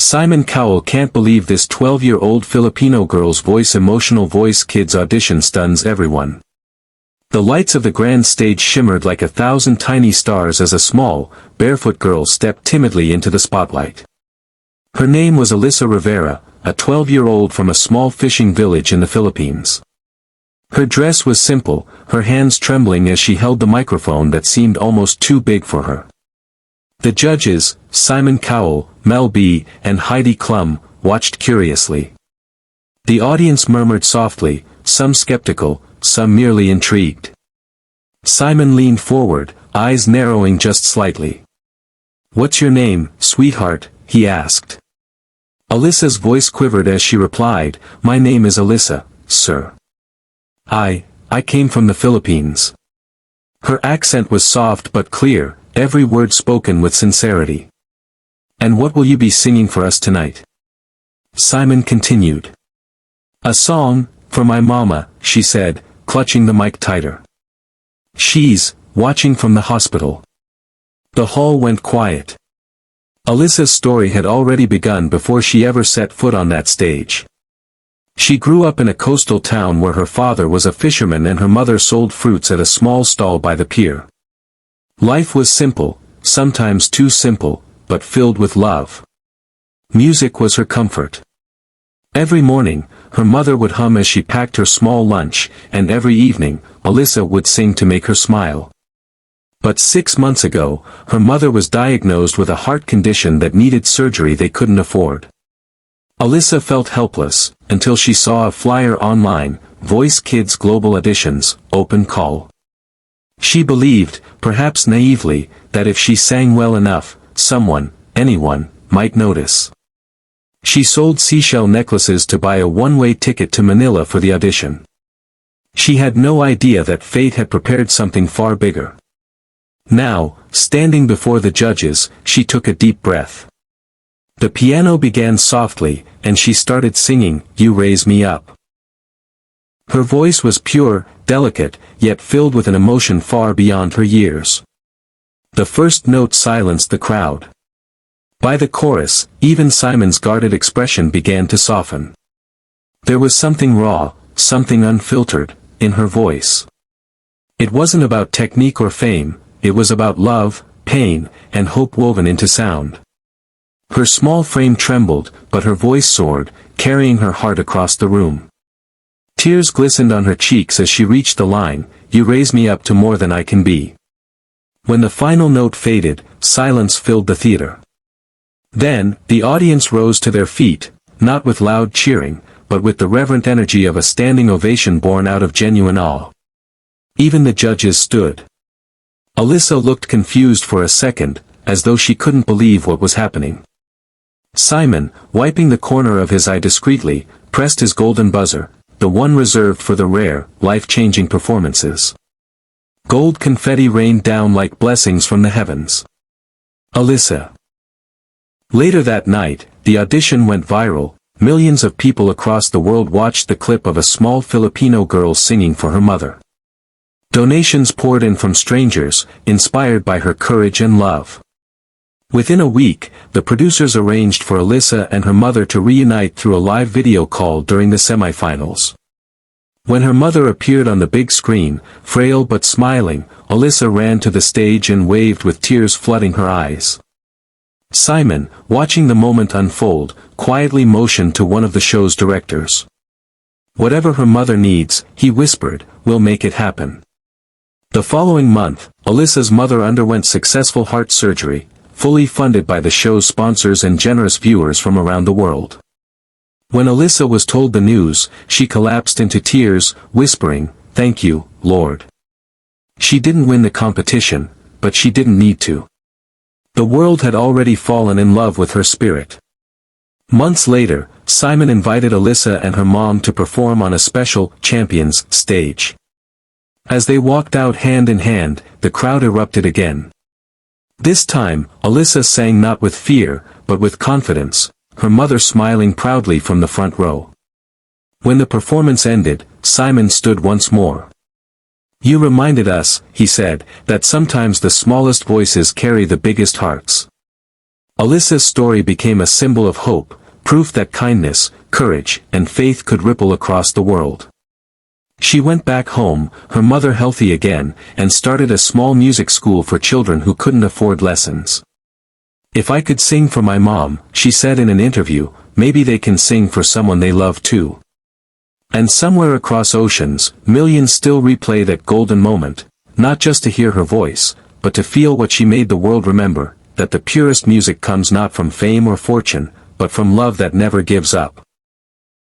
Simon Cowell can't believe this 12-year-old Filipino girl's voice. Emotional voice. Kids audition stuns everyone. The lights of the grand stage shimmered like 1,000 tiny stars as a small, barefoot girl stepped timidly into the spotlight. Her name was Alyssa Rivera, a 12-year-old from a small fishing village in the Philippines. Her dress was simple, her hands trembling as she held the microphone that seemed almost too big for her. The judges, Simon Cowell, Mel B., and Heidi Klum, watched curiously. The audience murmured softly, some skeptical, some merely intrigued. Simon leaned forward, eyes narrowing just slightly. "What's your name, sweetheart?" he asked. Alyssa's voice quivered as she replied, "My name is Alyssa, sir. I came from the Philippines." Her accent was soft but clear, every word spoken with sincerity. "And what will you be singing for us tonight?" Simon continued. "A song, for my mama," she said, clutching the mic tighter. "She's watching from the hospital." The hall went quiet. Alyssa's story had already begun before she ever set foot on that stage. She grew up in a coastal town where her father was a fisherman and her mother sold fruits at a small stall by the pier. Life was simple, sometimes too simple, but filled with love. Music was her comfort. Every morning, her mother would hum as she packed her small lunch, and every evening, Alyssa would sing to make her smile. But 6 months ago, her mother was diagnosed with a heart condition that needed surgery they couldn't afford. Alyssa felt helpless, until she saw a flyer online, Voice Kids Global Auditions, Open Call. She believed, perhaps naively, that if she sang well enough, someone, anyone, might notice. She sold seashell necklaces to buy a one-way ticket to Manila for the audition. She had no idea that fate had prepared something far bigger. Now, standing before the judges, she took a deep breath. The piano began softly, and she started singing, "You Raise Me Up." Her voice was pure, delicate, yet filled with an emotion far beyond her years. The first note silenced the crowd. By the chorus, even Simon's guarded expression began to soften. There was something raw, something unfiltered, in her voice. It wasn't about technique or fame, it was about love, pain, and hope woven into sound. Her small frame trembled, but her voice soared, carrying her heart across the room. Tears glistened on her cheeks as she reached the line, "You raise me up to more than I can be." When the final note faded, silence filled the theater. Then, the audience rose to their feet, not with loud cheering, but with the reverent energy of a standing ovation born out of genuine awe. Even the judges stood. Alyssa looked confused for a second, as though she couldn't believe what was happening. Simon, wiping the corner of his eye discreetly, pressed his golden buzzer, the one reserved for the rare, life-changing performances. Gold confetti rained down like blessings from the heavens. Alyssa. Later that night, the audition went viral. Millions of people across the world watched the clip of a small Filipino girl singing for her mother. Donations poured in from strangers, inspired by her courage and love. Within a week, the producers arranged for Alyssa and her mother to reunite through a live video call during the semifinals. When her mother appeared on the big screen, frail but smiling, Alyssa ran to the stage and waved with tears flooding her eyes. Simon, watching the moment unfold, quietly motioned to one of the show's directors. "Whatever her mother needs," he whispered, "we'll make it happen." The following month, Alyssa's mother underwent successful heart surgery, fully funded by the show's sponsors and generous viewers from around the world. When Alyssa was told the news, she collapsed into tears, whispering, "Thank you, Lord." She didn't win the competition, but she didn't need to. The world had already fallen in love with her spirit. Months later, Simon invited Alyssa and her mom to perform on a special Champions stage. As they walked out hand in hand, the crowd erupted again. This time, Alyssa sang not with fear, but with confidence, her mother smiling proudly from the front row. When the performance ended, Simon stood once more. "You reminded us," he said, "that sometimes the smallest voices carry the biggest hearts." Alyssa's story became a symbol of hope, proof that kindness, courage, and faith could ripple across the world. She went back home, her mother healthy again, and started a small music school for children who couldn't afford lessons. "If I could sing for my mom," she said in an interview, "maybe they can sing for someone they love too." And somewhere across oceans, millions still replay that golden moment, not just to hear her voice, but to feel what she made the world remember, that the purest music comes not from fame or fortune, but from love that never gives up.